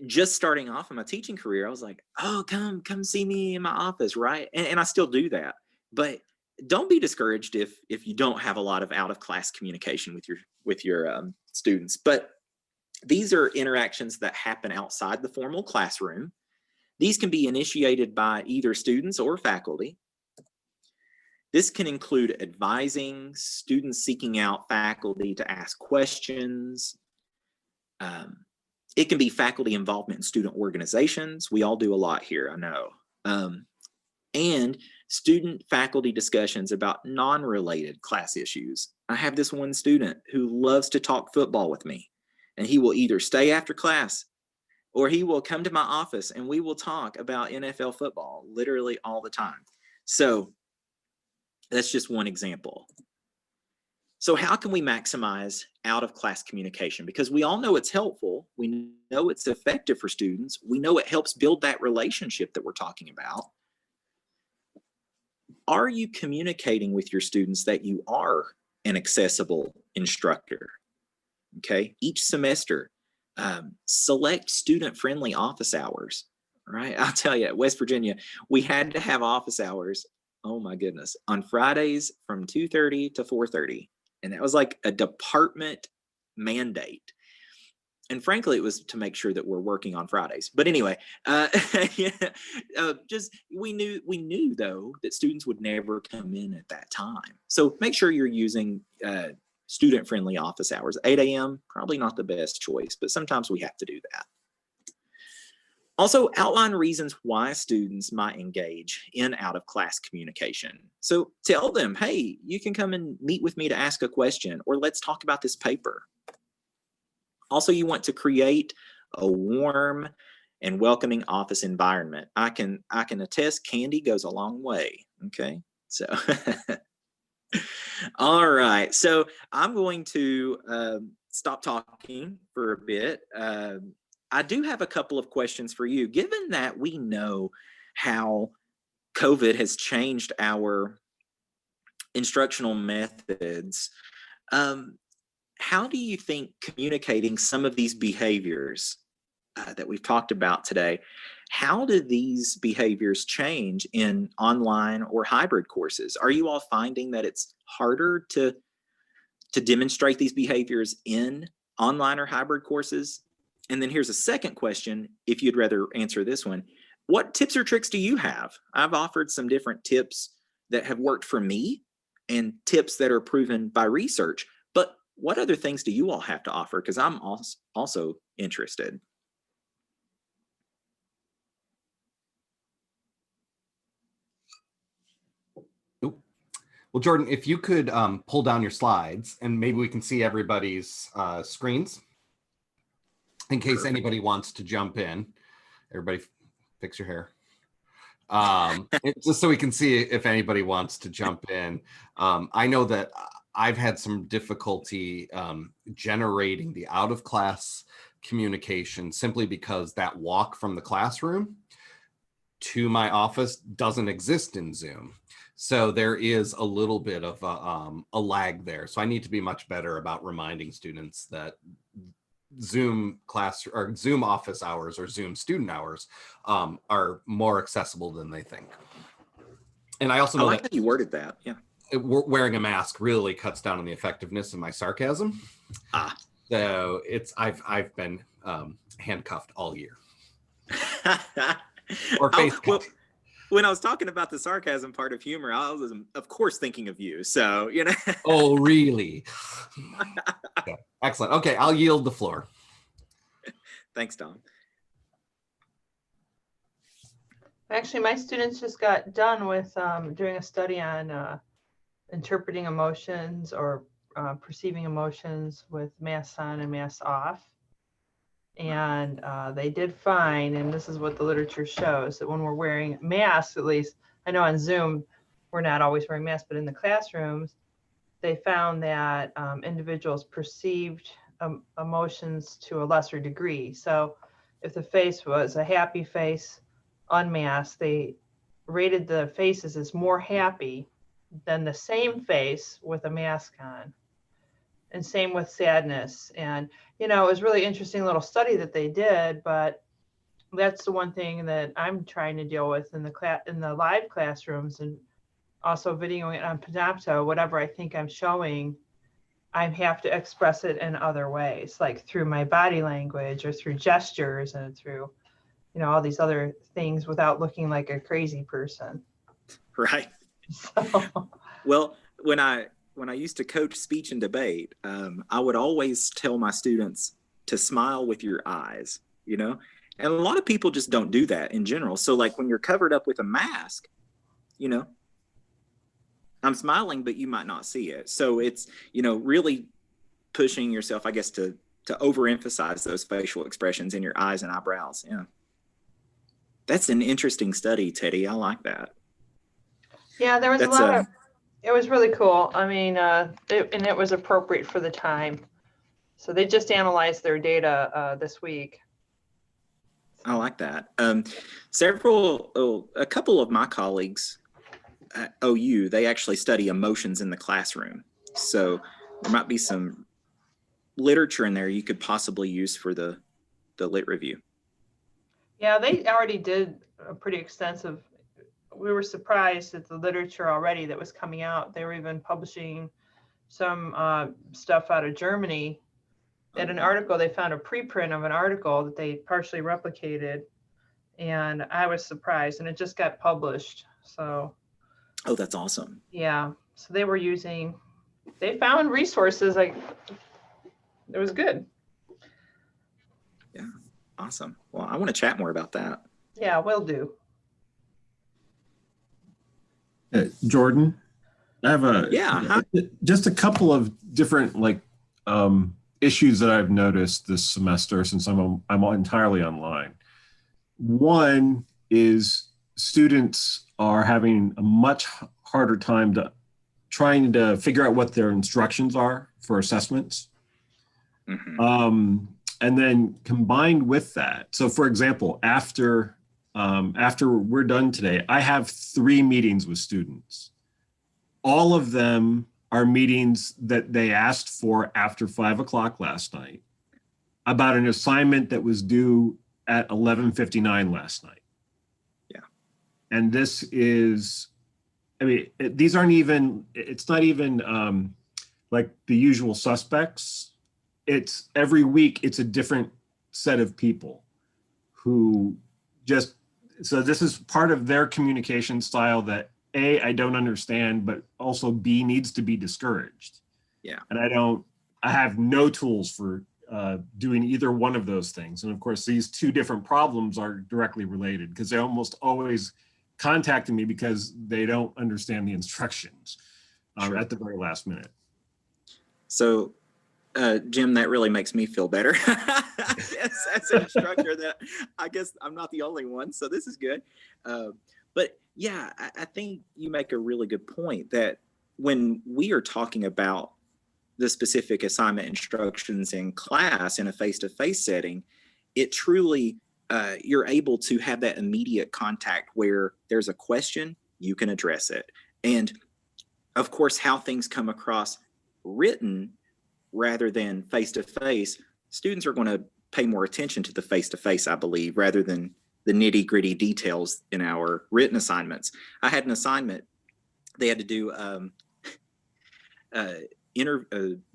just starting off in my teaching career, I was like, oh, come see me in my office, right? And I still do that. But don't be discouraged if you don't have a lot of out of class communication with your students. But these are interactions that happen outside the formal classroom. These can be initiated by either students or faculty. This can include advising, students seeking out faculty to ask questions. It can be faculty involvement in student organizations. We all do a lot here, I know. And student-faculty discussions about non-related class issues. I have this one student who loves to talk football with me, and he will either stay after class or he will come to my office and we will talk about NFL football literally all the time. So that's just one example. So how can we maximize out-of-class communication? Because we all know it's helpful. We know it's effective for students. We know it helps build that relationship that we're talking about. Are you communicating with your students that you are an accessible instructor? Okay, each semester, Select student-friendly office hours, right? I'll tell you, at West Virginia, we had to have office hours, oh my goodness, on Fridays from 2:30 to 4:30. And that was like a department mandate. And frankly, it was to make sure that we're working on Fridays. But anyway, yeah, just we knew though that students would never come in at that time. So make sure you're using student-friendly office hours. 8 a.m. probably not the best choice, but sometimes we have to do that. Also, outline reasons why students might engage in out-of-class communication. So tell them, hey, you can come and meet with me to ask a question, or let's talk about this paper. Also, you want to create a warm and welcoming office environment. I can attest candy goes a long way, okay? So, all right. So I'm going to stop talking for a bit. I do have a couple of questions for you. Given that we know how COVID has changed our instructional methods, how do you think communicating some of these behaviors that we've talked about today, how do these behaviors change in online or hybrid courses? Are you all finding that it's harder to demonstrate these behaviors in online or hybrid courses? And then here's a second question, if you'd rather answer this one. What tips or tricks do you have? I've offered some different tips that have worked for me and tips that are proven by research, but what other things do you all have to offer? Because I'm also interested. Well, Jordan, if you could pull down your slides and maybe we can see everybody's screens in case anybody wants to jump in. Everybody fix your hair. Just so we can see if anybody wants to jump in. I know that I've had some difficulty generating the out of class communication simply because that walk from the classroom to my office doesn't exist in Zoom. So there is a little bit of a lag there. So I need to be much better about reminding students that Zoom class or Zoom office hours or Zoom student hours are more accessible than they think. And I also know that how you worded that. Yeah. Wearing a mask really cuts down on the effectiveness of my sarcasm. So I've been handcuffed all year. Or face well, when I was talking about the sarcasm part of humor, I was, of course, thinking of you. So, you know. Oh, really? Okay. Excellent. Okay, I'll yield the floor. Thanks, Tom. Actually, my students just got done with doing a study on interpreting emotions or perceiving emotions with masks on and masks off. And they did fine, and this is what the literature shows, that when we're wearing masks, at least, I know on Zoom, we're not always wearing masks, but in the classrooms, they found that individuals perceived emotions to a lesser degree. So if the face was a happy face, unmasked, they rated the faces as more happy than the same face with a mask on. And same with sadness. And, you know, it was really interesting little study that they did, but that's the one thing that I'm trying to deal with in the live classrooms, and also videoing it on Panopto. Whatever I think I'm showing, I have to express it in other ways, like through my body language or through gestures and through, you know, all these other things without looking like a crazy person. Right. So. Well, when I used to coach speech and debate, I would always tell my students to smile with your eyes, you know, and a lot of people just don't do that in general. So like when you're covered up with a mask, you know, I'm smiling, but you might not see it. So it's, you know, really pushing yourself, I guess, to overemphasize those facial expressions in your eyes and eyebrows. Yeah. That's an interesting study, Teddy. I like that. Yeah, there was a lot of, it was really cool. I mean, and it was appropriate for the time. So they just analyzed their data this week. I like that. A couple of my colleagues at OU, they actually study emotions in the classroom. So there might be some literature in there you could possibly use for the lit review. Yeah, they already did a pretty extensive. We were surprised at the literature already that was coming out. They were even publishing some stuff out of Germany. At an article, they found a preprint of an article that they partially replicated, and I was surprised, and it just got published. So, Oh, that's awesome. yeah, so they found resources, like, it was good. Yeah, awesome. Well, I want to chat more about that. Yeah, will do. Jordan, I have just a couple of different issues that I've noticed this semester since I'm entirely online. One is students are having a much harder time trying to figure out what their instructions are for assessments. Mm-hmm. And then combined with that, so for example, after we're done today, I have 3 meetings with students. All of them are meetings that they asked for after 5 o'clock last night about an assignment that was due at 11:59 last night. Yeah. And this is, I mean, these aren't even, it's not even like the usual suspects. It's every week, it's a different set of people who just, so this is part of their communication style that A, I don't understand, but also B, needs to be discouraged. Yeah. And I have no tools for doing either one of those things. And of course, these 2 different problems are directly related because they almost always contacting me because they don't understand the instructions Sure. at the very last minute. So, Jim, that really makes me feel better. Yes, as an instructor, that I guess I'm not the only one, so this is good. But yeah, I think you make a really good point that when we are talking about the specific assignment instructions in class in a face-to-face setting, it truly, you're able to have that immediate contact where there's a question, you can address it. And of course, how things come across written rather than face-to-face, students are going to pay more attention to the face-to-face, I believe, rather than the nitty-gritty details in our written assignments. I had an assignment. They had to do a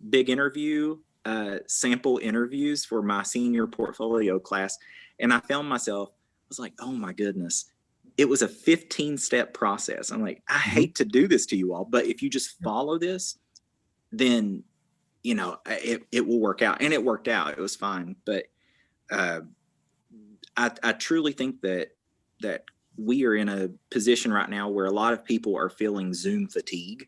big interview, sample interviews for my senior portfolio class. And I found myself, I was like, oh my goodness. It was a 15-step process. I'm like, I hate to do this to you all, but if you just follow this, then it will work out. And it worked out. It was fine. But I truly think that we are in a position right now where a lot of people are feeling Zoom fatigue.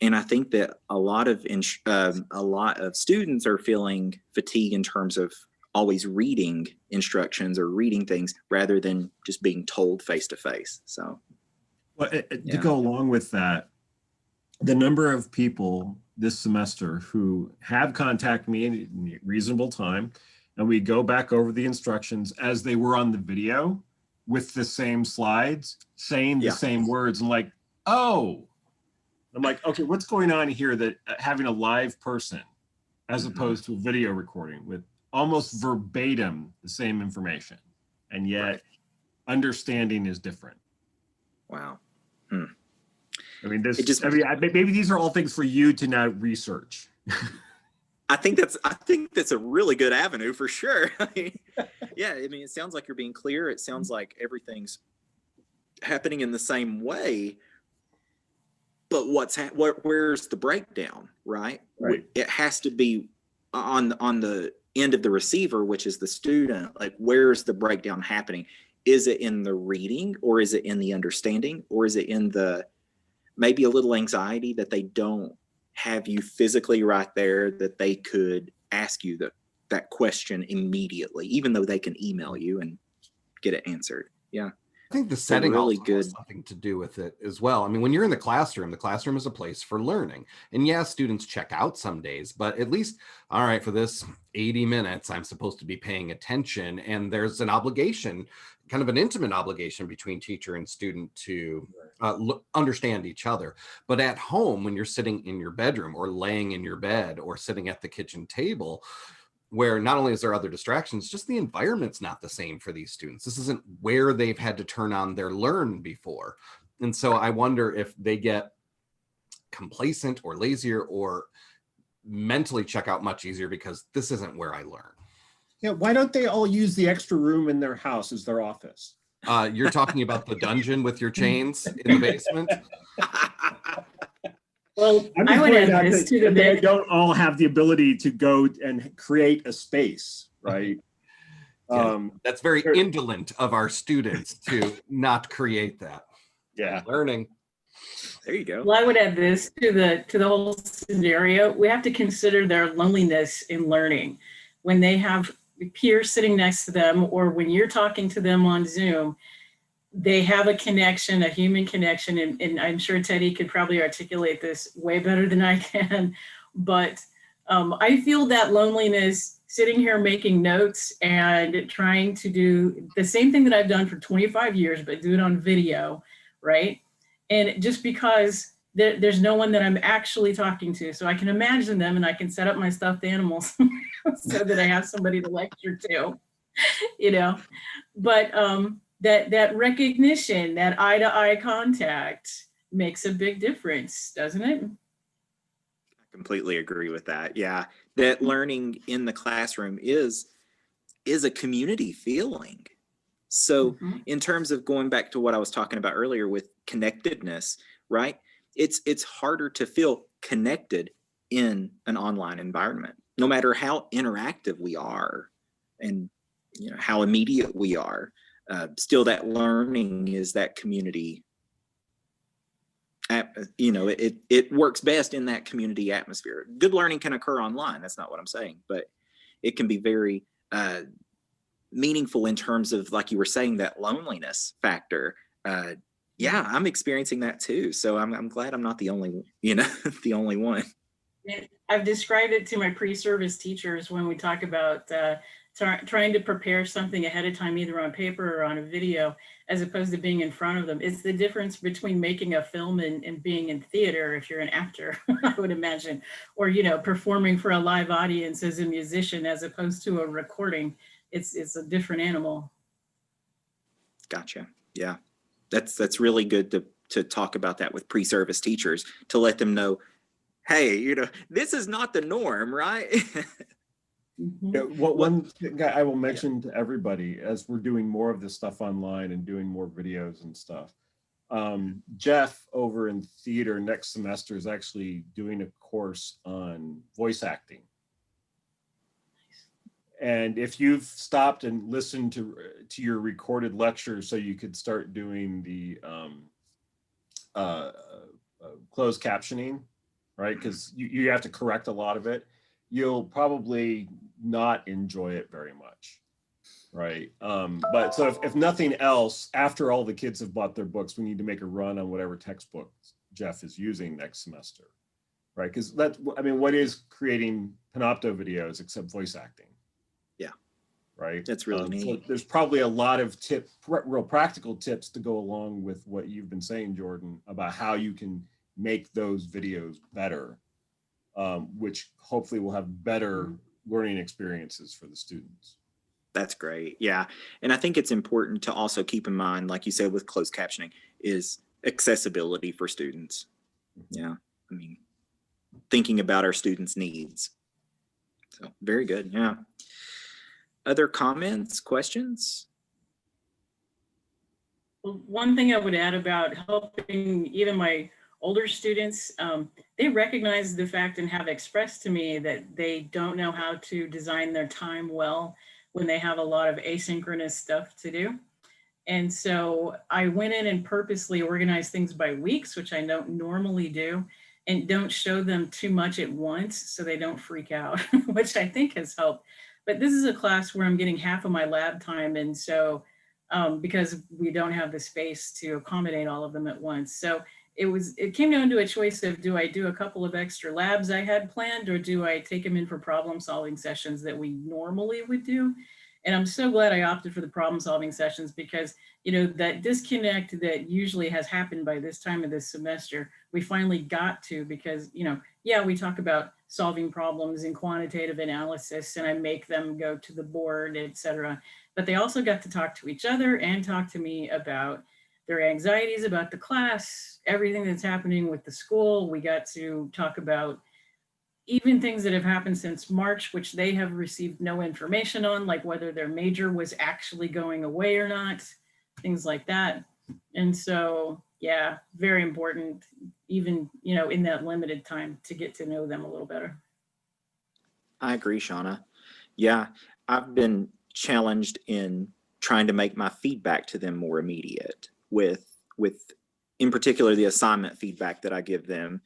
And I think that a lot of students are feeling fatigue in terms of always reading instructions or reading things rather than just being told face to face. So, well, to go along with that, the number of people this semester who have contacted me in a reasonable time, and we go back over the instructions as they were on the video with the same slides, saying the same words, and like, oh, I'm like, okay, what's going on here that having a live person as opposed to a video recording with almost verbatim the same information, and yet understanding is different. Wow. I mean, maybe these are all things for you to now research. I think that's a really good avenue for sure. It sounds like you're being clear. It sounds like everything's happening in the same way. But where's the breakdown, right? It has to be on the end of the receiver, which is the student. Like, where's the breakdown happening? Is it in the reading, or is it in the understanding, or is it in the maybe a little anxiety that they don't have you physically right there that they could ask you that question immediately, even though they can email you and get it answered? Yeah. I think the setting really also good. has something to do with it as well. I mean, when you're in the classroom is a place for learning. And yeah, students check out some days, but at least, all right, for this 80 minutes, I'm supposed to be paying attention. And there's an obligation, kind of an intimate obligation between teacher and student to understand each other. But at home, when you're sitting in your bedroom or laying in your bed or sitting at the kitchen table, where not only is there other distractions, just the environment's not the same for these students. This isn't where they've had to turn on their learn before. And so I wonder if they get complacent or lazier or mentally check out much easier because this isn't where I learn. Yeah, why don't they all use the extra room in their house as their office? You're talking about the dungeon with your chains in the basement? Well, I'm I just would pointing add out this that to the they mix. don't all have the ability to go and create a space, right? Yeah, that's very sure. indolent of our students to not create that. Yeah. Learning. There you go. Well, I would add this to the whole scenario. We have to consider their loneliness in learning. When they have peers sitting next to them, or when you're talking to them on Zoom, they have a connection, a human connection, and I'm sure Teddy could probably articulate this way better than I can. But I feel that loneliness sitting here making notes and trying to do the same thing that I've done for 25 years, but do it on video, right? And just because there's no one that I'm actually talking to. So I can imagine them and I can set up my stuffed animals so that I have somebody to lecture to, you know. But that recognition, that eye-to-eye contact makes a big difference, doesn't it? I completely agree with that. Yeah, that learning in the classroom is a community feeling. So in terms of going back to what I was talking about earlier with connectedness, right? It's harder to feel connected in an online environment, no matter how interactive we are and how immediate we are. Still, that learning is that community. It works best in that community atmosphere. Good learning can occur online. That's not what I'm saying, but it can be very meaningful in terms of, like you were saying, that loneliness factor. Yeah, I'm experiencing that too. So I'm glad I'm not the only, the only one. I've described it to my pre-service teachers when we talk about trying to prepare something ahead of time, either on paper or on a video, as opposed to being in front of them. It's the difference between making a film and being in theater, if you're an actor, I would imagine, or, performing for a live audience as a musician, as opposed to a recording. It's a different animal. Gotcha. Yeah, that's really good to talk about that with pre-service teachers, to let them know, hey, this is not the norm, right? Yeah, one thing I will mention to everybody as we're doing more of this stuff online and doing more videos and stuff, Jeff over in theater next semester is actually doing a course on voice acting. And if you've stopped and listened to your recorded lectures, so you could start doing the closed captioning, right? Because you have to correct a lot of it. You'll probably not enjoy it very much, right? But so if nothing else, after all the kids have bought their books, we need to make a run on whatever textbooks Jeff is using next semester, right? Because what is creating Panopto videos except voice acting? Right. That's really neat. So there's probably a lot of real practical tips to go along with what you've been saying, Jordan, about how you can make those videos better, which hopefully will have better learning experiences for the students. That's great. Yeah. And I think it's important to also keep in mind, like you said, with closed captioning, is accessibility for students. Yeah. I mean, thinking about our students' needs. So very good. Yeah. Other comments, questions? Well, one thing I would add about helping even my older students, they recognize the fact and have expressed to me that they don't know how to design their time well when they have a lot of asynchronous stuff to do. And so I went in and purposely organized things by weeks, which I don't normally do, and don't show them too much at once so they don't freak out, which I think has helped. But this is a class where I'm getting half of my lab time. And so because we don't have the space to accommodate all of them at once. So it came down to a choice of, do I do a couple of extra labs I had planned, or do I take them in for problem solving sessions that we normally would do? And I'm so glad I opted for the problem solving sessions, because, you know, that disconnect that usually has happened by this time of this semester, we finally got to, because, you know, yeah, we talk about solving problems in quantitative analysis and I make them go to the board, et cetera. But they also got to talk to each other and talk to me about their anxieties about the class, everything that's happening with the school. We got to talk about even things that have happened since March, which they have received no information on, like whether their major was actually going away or not, things like that. And so, yeah, very important, even, you know, in that limited time, to get to know them a little better. I agree, Shauna. Yeah, I've been challenged in trying to make my feedback to them more immediate with in particular, the assignment feedback that I give them.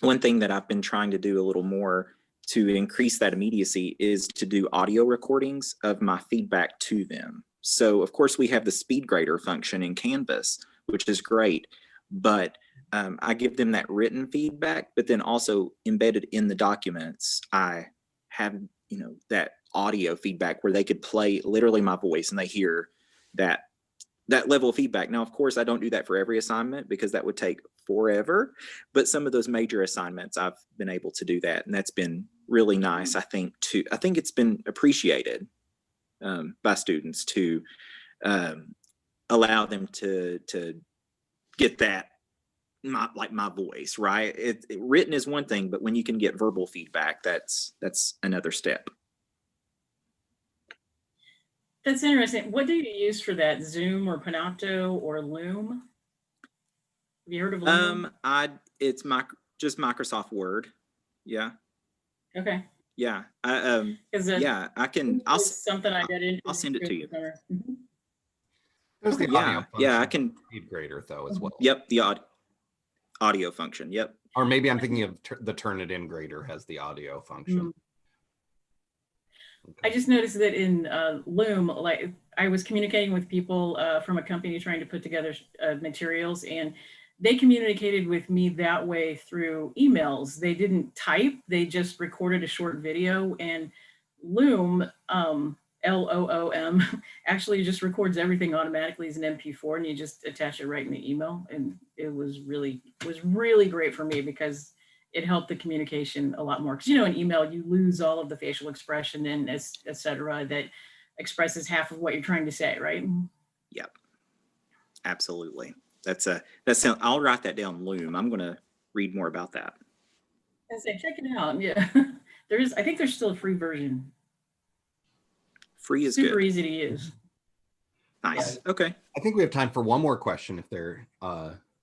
One thing that I've been trying to do a little more to increase that immediacy is to do audio recordings of my feedback to them. So of course we have the speed grader function in Canvas, which is great, but I give them that written feedback, but then also embedded in the documents, I have, you know, that audio feedback where they could play literally my voice and they hear that level of feedback. Now, of course, I don't do that for every assignment because that would take forever, but some of those major assignments I've been able to do that, and that's been really nice. I think it's been appreciated by students to allow them to get that my voice, right? Written is one thing, but when you can get verbal feedback, that's another step. That's interesting. What do you use for that? Zoom or Panopto or Loom? Have you heard of Loom? It's just Microsoft Word. Yeah. Okay. Yeah. Yeah, I can. I'll something I got into. I'll send it to you. Mm-hmm. There's the audio function. Yeah, I can. Speed grader though as well. Yep, the audio function. Yep. Or maybe I'm thinking of the Turnitin grader has the audio function. Mm-hmm. I just noticed that in Loom, like I was communicating with people from a company trying to put together materials, and they communicated with me that way through emails. They didn't type, they just recorded a short video, and Loom, Loom, actually just records everything automatically as an MP4, and you just attach it right in the email. And it was really great for me because it helped the communication a lot more. Because, you know, in email, you lose all of the facial expression and et cetera that expresses half of what you're trying to say, right? Yep, absolutely. I'll write that down, Loom. I'm going to read more about that. I say, check it out. Yeah, I think there's still a free version. Free is super good. Easy to use. Nice. Yeah. Okay. I think we have time for one more question. If there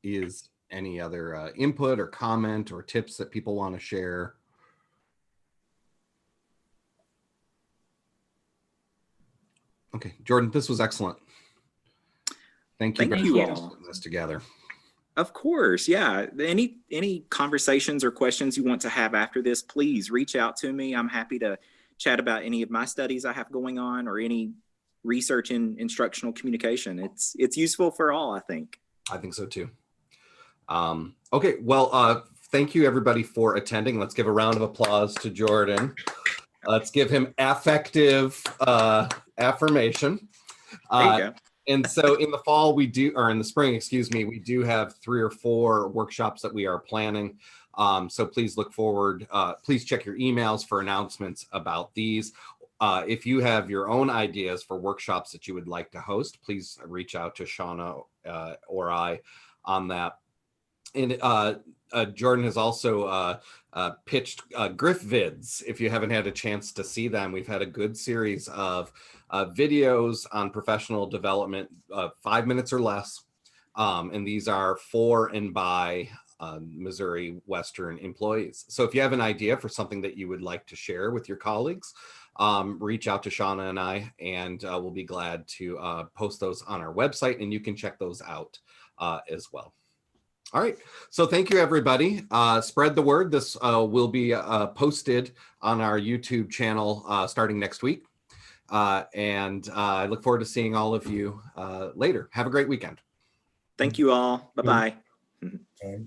is any other input or comment or tips that people want to share. Okay, Jordan, this was excellent. Thank you Thank you all for putting this together. Of course, yeah. Any conversations or questions you want to have after this, please reach out to me. I'm happy to chat about any of my studies I have going on or any research in instructional communication. It's useful for all, I think. I think so too. Okay, well, thank you everybody for attending. Let's give a round of applause to Jordan. Let's give him affective affirmation. There you go. And so in the fall or in the spring, excuse me, we do have 3 or 4 workshops that we are planning. So please look forward, please check your emails for announcements about these. If you have your own ideas for workshops that you would like to host, please reach out to Shauna or I on that. And Jordan has also pitched Griff Vids. If you haven't had a chance to see them, we've had a good series of videos on professional development, 5 minutes or less. And these are for and by Missouri Western employees. So if you have an idea for something that you would like to share with your colleagues, reach out to Shauna and I, and we'll be glad to post those on our website, and you can check those out as well. All right, so thank you everybody. Spread the word. This will be posted on our YouTube channel starting next week. And I look forward to seeing all of you later. Have a great weekend. Thank you all. Bye-bye. Okay.